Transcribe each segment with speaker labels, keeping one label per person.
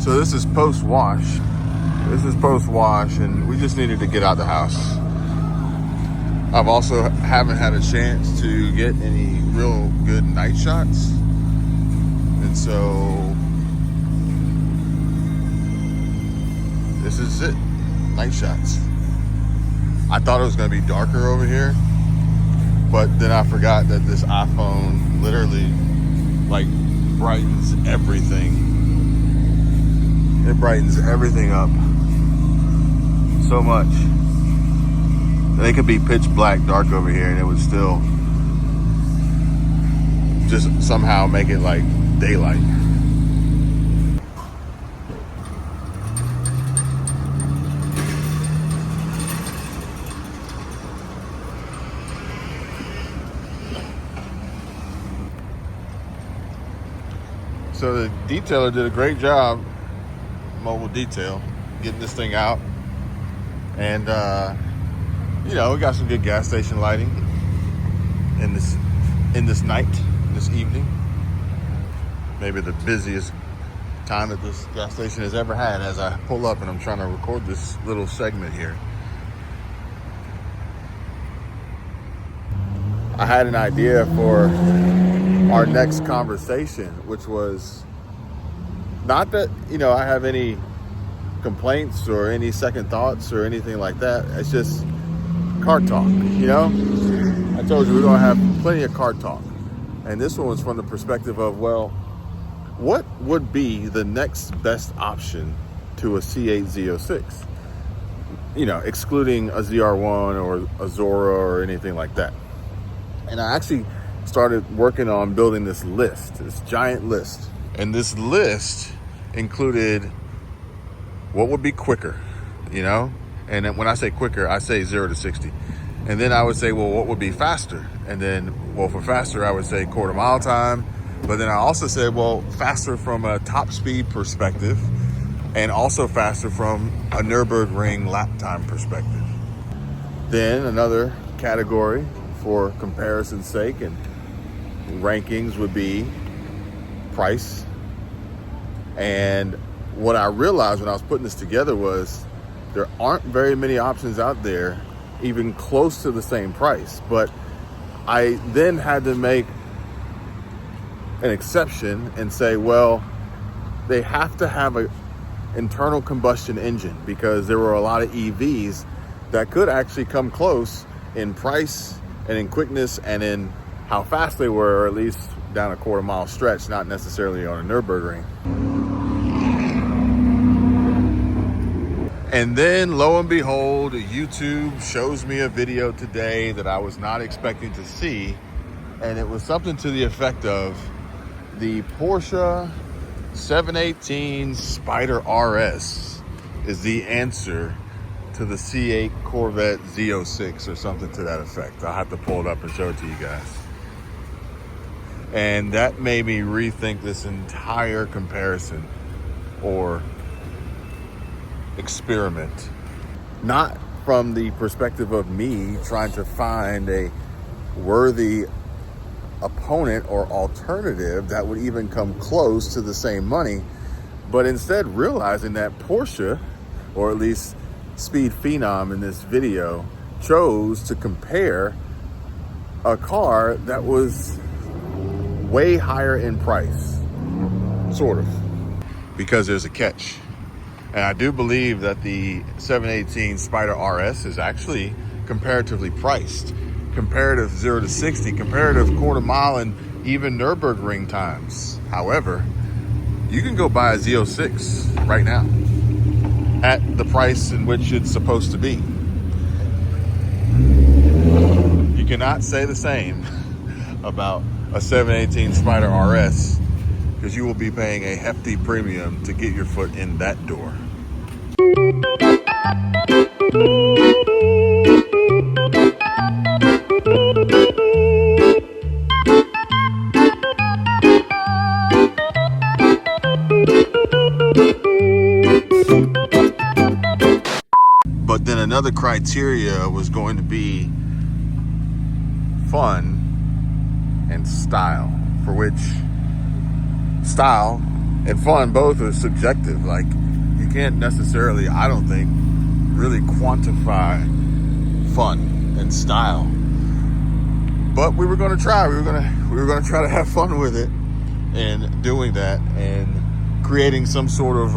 Speaker 1: So this is post-wash. This is post-wash, and we just needed to get out the house. I've also haven't had a chance to get any real good night shots. And so this is it, night shots. I thought it was gonna be darker over here, but then I forgot that this iPhone literally like brightens everything. It brightens everything up so much. They could be pitch black dark over here and it would still just somehow make it like daylight. So the detailer did a great job, mobile detail, getting this thing out. And you know, we got some good gas station lighting in this night, this evening. Maybe the busiest time that this gas station has ever had as I pull up and I'm trying to record this little segment here. I had an idea for our next conversation, which was not that, you know, I have any complaints or any second thoughts or anything like that. It's just car talk, you know? I told you we're gonna have plenty of car talk. And this one was from the perspective of, well, what would be the next best option to a C8 Z06? You know, excluding a ZR1 or a Zora or anything like that. And I actually started working on building this list, this giant list. And this list included what would be quicker, you know? And then when I say quicker, I say 0 to 60. And then I would say, well, what would be faster? And then, well, for faster, I would say quarter mile time. But then I also said, well, faster from a top speed perspective and also faster from a Nürburgring lap time perspective. Then another category for comparison's sake and rankings would be price. And what I realized when I was putting this together was there aren't very many options out there even close to the same price. But I then had to make an exception and say, well, they have to have an internal combustion engine because there were a lot of EVs that could actually come close in price and in quickness and in how fast they were, or at least down a quarter mile stretch, not necessarily on a Nürburgring. And then lo and behold, YouTube shows me a video today that I was not expecting to see. And it was something to the effect of the Porsche 718 Spider RS is the answer to the C8 Corvette Z06 or something to that effect. I'll have to pull it up and show it to you guys. And that made me rethink this entire comparison or experiment. Not from the perspective of me trying to find a worthy opponent or alternative that would even come close to the same money, but instead realizing that Porsche, or at least Speed Phenom in this video, chose to compare a car that was way higher in price, sort of, because there's a catch. And I do believe that the 718 Spider RS is actually comparatively priced. Comparative 0 to 60, comparative quarter mile, and even Nürburgring times. However, you can go buy a Z06 right now at the price in which it's supposed to be. You cannot say the same about a 718 Spider RS because you will be paying a hefty premium to get your foot in that door. But then another criteria was going to be fun and style, for which style and fun both are subjective. Like, you can't necessarily, I don't think, really quantify fun and style. But we were going to try. We were going to try to have fun with it, and doing that and creating some sort of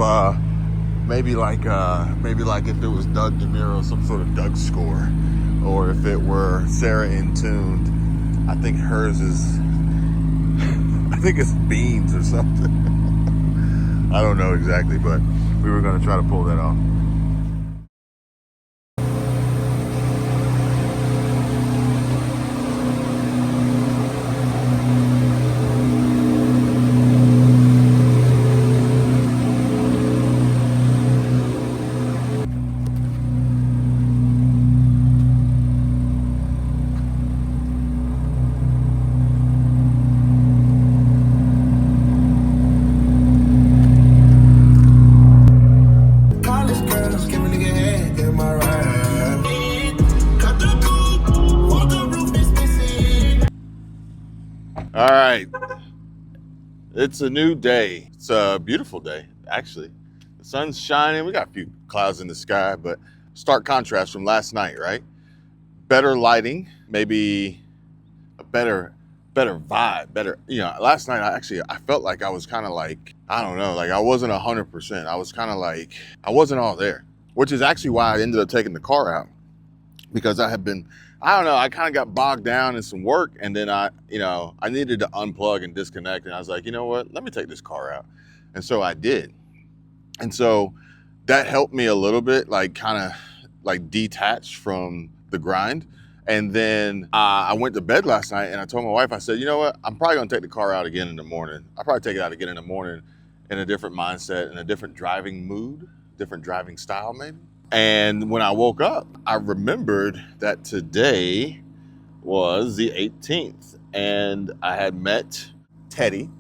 Speaker 1: maybe like if it was Doug DeMuro, some sort of Doug score, or if it were Sarah Intuned. I think hers is, I think it's beans or something. I don't know exactly, but we were going to try to pull that off. All right, it's a new day. It's a beautiful day, actually. The sun's shining. We got a few clouds in the sky, but stark contrast from last night, right? Better lighting, maybe a better vibe, better, last night I felt like I was kind of like, I don't know, like I wasn't 100%. I was kind of like, I wasn't all there, which is actually why I ended up taking the car out, because I don't know, I kind of got bogged down in some work, and then I needed to unplug and disconnect, and I was like, you know what, let me take this car out. And so I did. And so that helped me a little bit, like kind of like detach from the grind. And then I went to bed last night, and I told my wife, I said, you know what, I'm probably gonna take the car out again in the morning. I'll probably take it out again in the morning in a different mindset, in a different driving mood, different driving style maybe. And when I woke up, I remembered that today was the 18th, and I had met Teddy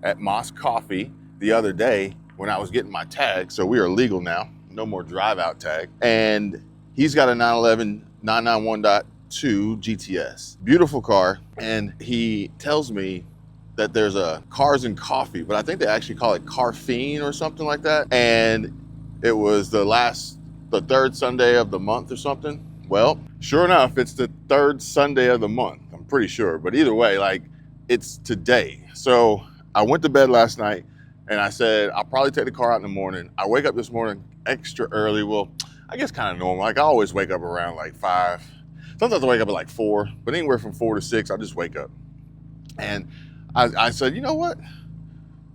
Speaker 1: at Moss Coffee the other day when I was getting my tag. So we are legal now, no more drive out tag. And he's got a 911 991.2 GTS, beautiful car. And he tells me that there's a Cars and Coffee, but I think they actually call it Carfine or something like that. And it was the third Sunday of the month or something. Well, sure enough, it's the third Sunday of the month. I'm pretty sure, but either way, like, it's today. So I went to bed last night, and I said, I'll probably take the car out in the morning. I wake up this morning extra early. Well, I guess kind of normal. Like, I always wake up around like 5. Sometimes I wake up at like 4, but anywhere from 4 to 6, I just wake up. And I said, you know what?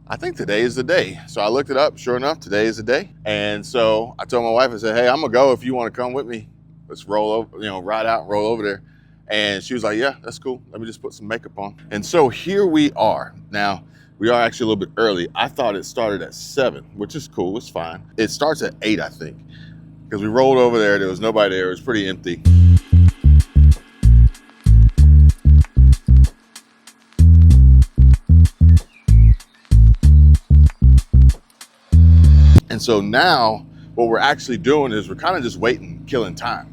Speaker 1: I think today is the day. So I looked it up. Sure enough, today is the day. And so I told my wife, I said, hey, I'm gonna go if you want to come with me. Let's roll over, ride out and roll over there. And she was like, yeah, that's cool. Let me just put some makeup on. And so here we are. Now, we are actually a little bit early. I thought it started at 7, which is cool, it's fine. It starts at 8, I think. Because we rolled over there, was nobody there, it was pretty empty. And so now what we're actually doing is we're kind of just waiting, killing time.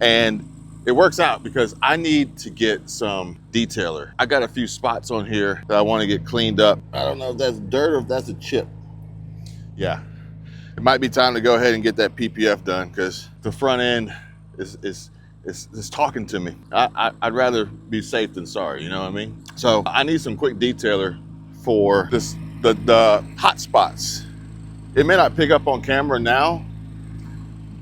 Speaker 1: And it works out because I need to get some detailer. I got a few spots on here that I want to get cleaned up. I don't know if that's dirt or if that's a chip. Yeah, it might be time to go ahead and get that PPF done, because the front end is talking to me. I'd rather be safe than sorry, you know what I mean? So I need some quick detailer for the hot spots. It may not pick up on camera now,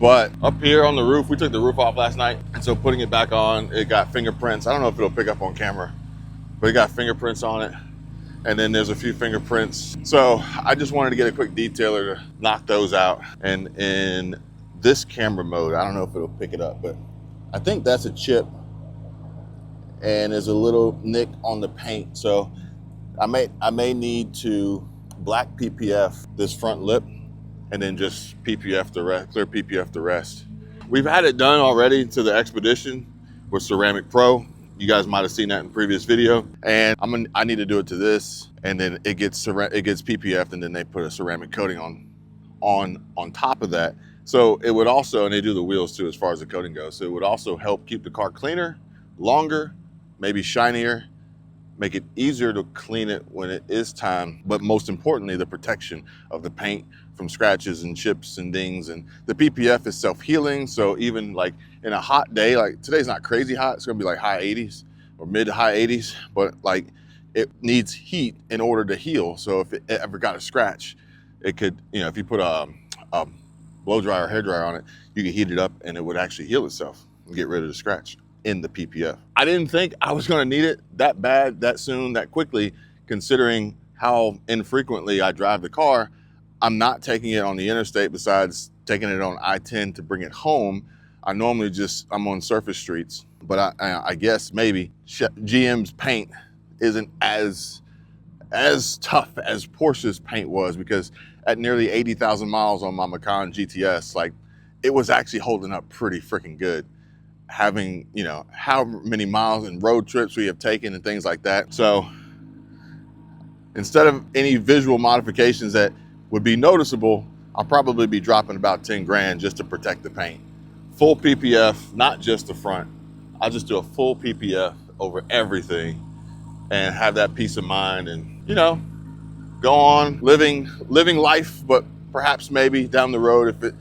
Speaker 1: but up here on the roof, we took the roof off last night, and so putting it back on, it got fingerprints. I don't know if it'll pick up on camera, but it got fingerprints on it, and then there's a few fingerprints. So I just wanted to get a quick detailer to knock those out. And in this camera mode, I don't know if it'll pick it up, but I think that's a chip, and there's a little nick on the paint. So I may need to black PPF this front lip, and then just PPF the rest, clear PPF the rest. We've had it done already to the Expedition with Ceramic Pro. You guys might have seen that in previous video. And I need to do it to this, and then it gets PPF'd, and then they put a ceramic coating on top of that. So it would also, and they do the wheels too as far as the coating goes, so it would also help keep the car cleaner, longer, maybe shinier, make it easier to clean it when it is time, but most importantly, the protection of the paint from scratches and chips and dings. And the PPF is self-healing, so even like in a hot day, like today's not crazy hot, it's gonna be like high 80s or mid to high 80s, but like it needs heat in order to heal. So if it ever got a scratch, it could, you know, if you put a blow dryer or hair dryer on it, you could heat it up and it would actually heal itself and get rid of the scratch in the PPF. I didn't think I was gonna need it that bad, that soon, that quickly, considering how infrequently I drive the car. I'm not taking it on the interstate besides taking it on I-10 to bring it home. I normally I'm on surface streets, but I guess maybe GM's paint isn't as tough as Porsche's paint was, because at nearly 80,000 miles on my Macan GTS, like it was actually holding up pretty freaking good. Having, you know, how many miles and road trips we have taken and things like that. So instead of any visual modifications that would be noticeable, I'll probably be dropping about 10 grand just to protect the paint. Full PPF, not just the front. I'll just do a full PPF over everything and have that peace of mind, and, you know, go on living life. But perhaps maybe down the road, if it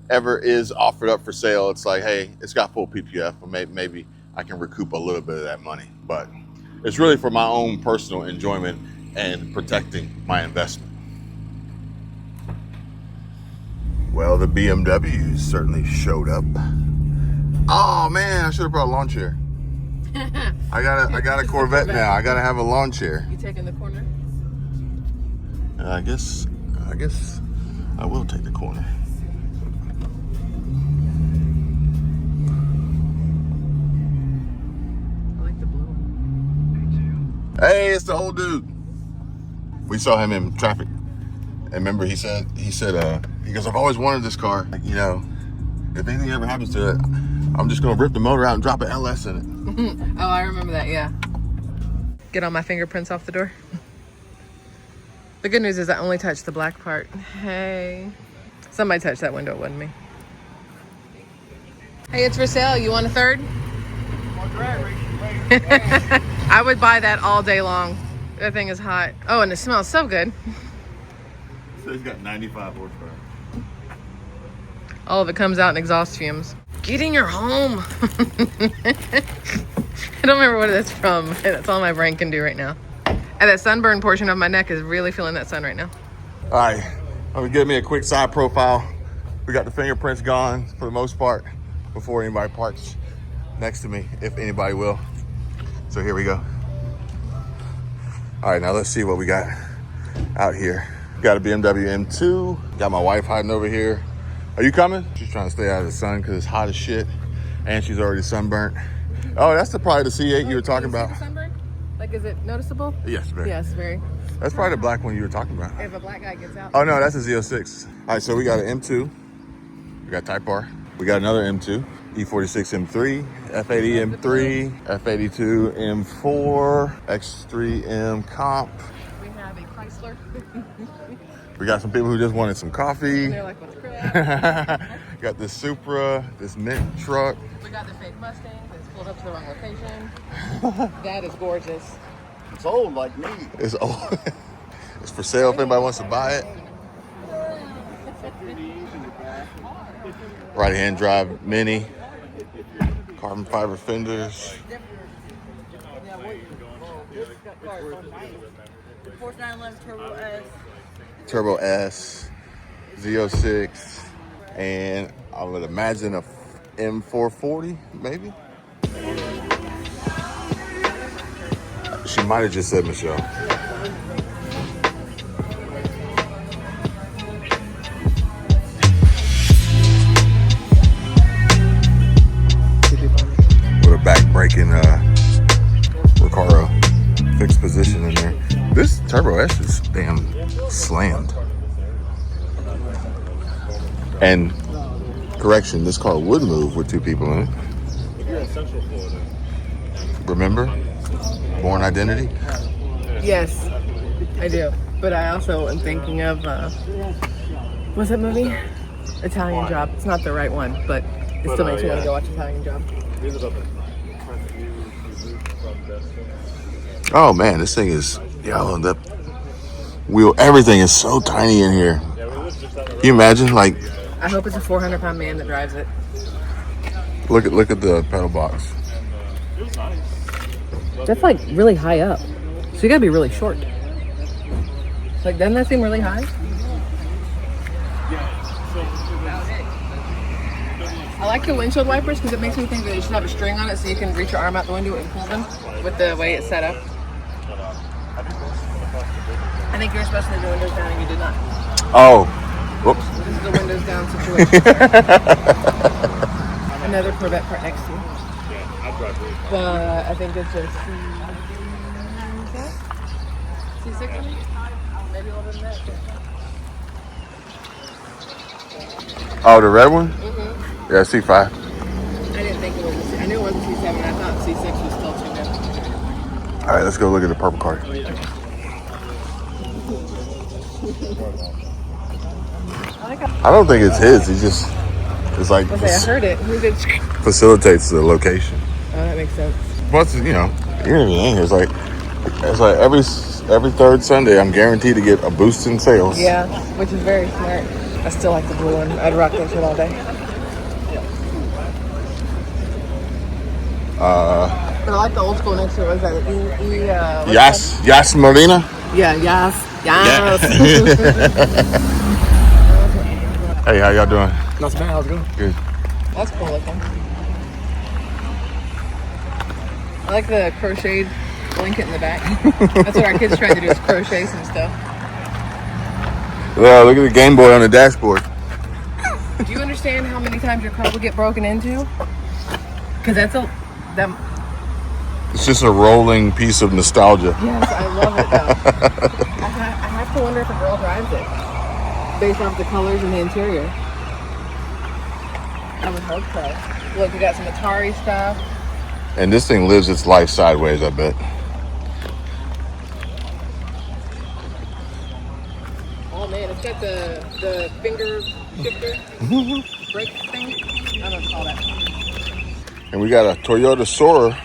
Speaker 1: ever is offered up for sale, it's like, hey, it's got full PPF, or maybe I can recoup a little bit of that money. But it's really for my own personal enjoyment and protecting my investment. Well, the BMW certainly showed up. Oh man, I should have brought a lawn chair. I got a Corvette now. I gotta have a lawn chair.
Speaker 2: You taking the corner?
Speaker 1: I guess I will take the corner.
Speaker 2: I like the blue.
Speaker 1: Hey, it's the old dude. We saw him in traffic, and remember he said he goes, I've always wanted this car. Like, you know, if anything ever happens to it, I'm just gonna rip the motor out and drop an LS in it.
Speaker 2: Oh, I remember that, yeah. Get all my fingerprints off the door. The good news is I only touched the black part. Hey. Somebody touched that window, it wasn't me. Hey, it's for sale. You want a third? I would buy that all day long. That thing is hot. Oh, and it smells so good.
Speaker 1: So he's got 95 horsepower.
Speaker 2: All of it comes out in exhaust fumes. Get in your home. I don't remember what that's from. That's all my brain can do right now. And that sunburn portion of my neck is really feeling that sun right now.
Speaker 1: All right, I'm gonna give me a quick side profile. We got the fingerprints gone for the most part before anybody parks next to me, if anybody will. So here we go. All right, now let's see what we got out here. Got a BMW M2. Got my wife hiding over here. Are you coming? She's trying to stay out of the sun because it's hot as shit, and she's already sunburnt. Oh, that's probably the C8 you were talking about.
Speaker 2: Sunburn? Like, is it noticeable?
Speaker 1: Yes, very.
Speaker 2: Yes, very.
Speaker 1: That's probably the black one you were talking about.
Speaker 2: If a black guy gets out.
Speaker 1: Oh no, that's a Z06. All right, so we got an M2. We got Type R. We got another M2. E46 M3, F80 M3, F82 M4, X3 M Comp.
Speaker 2: We have a Chrysler.
Speaker 1: We got some people who just wanted some coffee.
Speaker 2: And they're like, what's crap?
Speaker 1: Got this Supra, this Mint truck.
Speaker 2: We got the fake Mustang that's pulled up to the wrong location. That is gorgeous.
Speaker 3: It's old like me.
Speaker 1: It's old. It's for sale if anybody wants to buy it. Right-hand drive Mini. Carbon fiber fenders. Turbo S, Z06, and I would imagine a M440, maybe. She might have just said Michelle. With a back-breaking Recaro fixed position in there. This Turbo S is damn slammed. And correction, this car would move with two people in it. Remember? Born Identity?
Speaker 2: Yes, I do. But I also am thinking of, what's that movie? Italian Job. It's not the right one, but it still makes me want to go watch Italian Job.
Speaker 1: Oh man, this thing is, yo, the wheel, everything is so tiny in here. Can you imagine? Like,
Speaker 2: I hope it's a 400-pound man that drives it.
Speaker 1: look at the pedal box.
Speaker 2: That's like really high up. So you gotta be really short. Like, doesn't that seem really high? I like the windshield wipers because it makes me think that you should have a string on it so you can reach your arm out the window and pull them with the way it's set up. I think you were supposed to leave the windows down and you did not.
Speaker 1: Oh, whoops.
Speaker 2: This is the windows down situation. Another Corvette part next to you. I think it's a C6, maybe a little bit of that.
Speaker 1: Oh, the red one?
Speaker 2: Mm-hmm.
Speaker 1: Yeah, C5.
Speaker 2: I didn't think it was a C. I knew it was a C7. I thought C6 was still too good.
Speaker 1: All right, let's go look at the purple car. I don't think it's his. It's like
Speaker 2: I heard it. Who did?
Speaker 1: facilitates the location.
Speaker 2: Oh, that makes sense.
Speaker 1: Plus, you know, you're gonna be in here. It's like every third Sunday, I'm guaranteed to get a boost in sales.
Speaker 2: Yeah, which is very smart. I still like the blue one. I'd rock that shit all day. But I like the old school next to it. Was that
Speaker 1: Yas Marina?
Speaker 2: Yeah, yes.
Speaker 1: Hey, how y'all doing?
Speaker 3: Not so bad. How's it going?
Speaker 1: Good.
Speaker 2: That's cool looking. I like the crocheted blanket in the back. That's what our kids trying to do is crochet some stuff.
Speaker 1: Yeah, look at the Game Boy on the dashboard.
Speaker 2: Do you understand how many times your car will get broken into? Because
Speaker 1: It's just a rolling piece of nostalgia.
Speaker 2: Yes, I love it though. I have to wonder if a girl drives it based off the colors and the interior. I would hope so. Look, we got some Atari stuff.
Speaker 1: And this thing lives its life sideways, I bet.
Speaker 2: Oh man, it's got the finger shifter brake thing. I don't know what to call that.
Speaker 1: And we got a Toyota Soarer.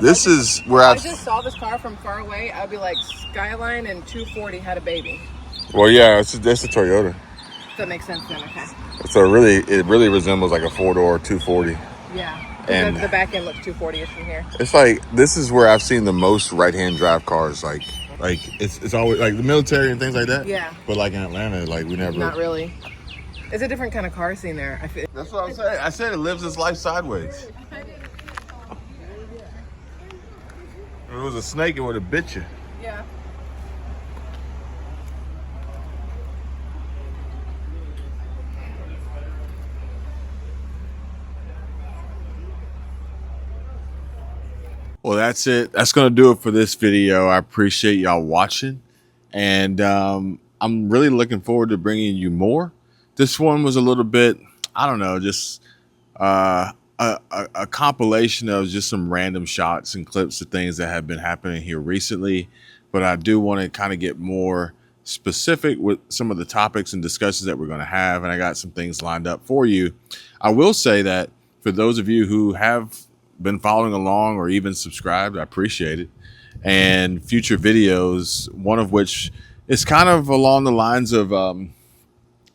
Speaker 1: This is where
Speaker 2: I just saw this car from far away. I'd be like, Skyline and 240 had a baby.
Speaker 1: Well, yeah, it's a Toyota.
Speaker 2: That makes sense then, okay.
Speaker 1: So it really resembles like a 4-door 240.
Speaker 2: Yeah,
Speaker 1: And
Speaker 2: the back end looks 240-ish from here.
Speaker 1: It's like, this is where I've seen the most right-hand drive cars. Like it's always like the military and things like that.
Speaker 2: Yeah.
Speaker 1: But like in Atlanta, like we never.
Speaker 2: Not really. It's a different kind of car scene there.
Speaker 1: That's what I'm saying. I said it lives its life sideways. If it was a snake, it would have bit you.
Speaker 2: Yeah.
Speaker 1: Well, that's it. That's going to do it for this video. I appreciate y'all watching. And I'm really looking forward to bringing you more. This one was a little bit, I don't know, just a compilation of just some random shots and clips of things that have been happening here recently. But I do want to kind of get more specific with some of the topics and discussions that we're going to have. And I got some things lined up for you. I will say that for those of you who have been following along or even subscribed, I appreciate it. And future videos, one of which is kind of along the lines of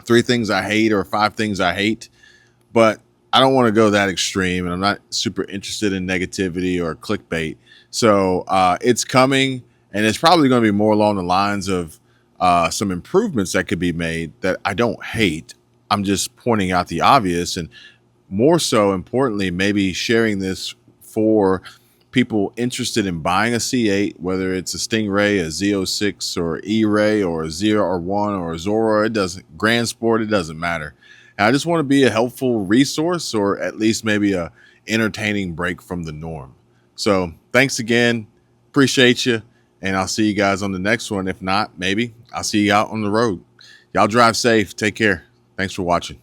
Speaker 1: 3 things I hate or 5 things I hate, but I don't want to go that extreme, and I'm not super interested in negativity or clickbait. So it's coming, and it's probably going to be more along the lines of some improvements that could be made that I don't hate. I'm just pointing out the obvious, and more so importantly, maybe sharing this for people interested in buying a C8, whether it's a Stingray, a Z06, or E-Ray, or a ZR1, or a Zora. It doesn't, Grand Sport, it doesn't matter. And I just want to be a helpful resource, or at least maybe a entertaining break from the norm. So thanks again. Appreciate you. And I'll see you guys on the next one. If not, maybe I'll see you out on the road. Y'all drive safe. Take care. Thanks for watching.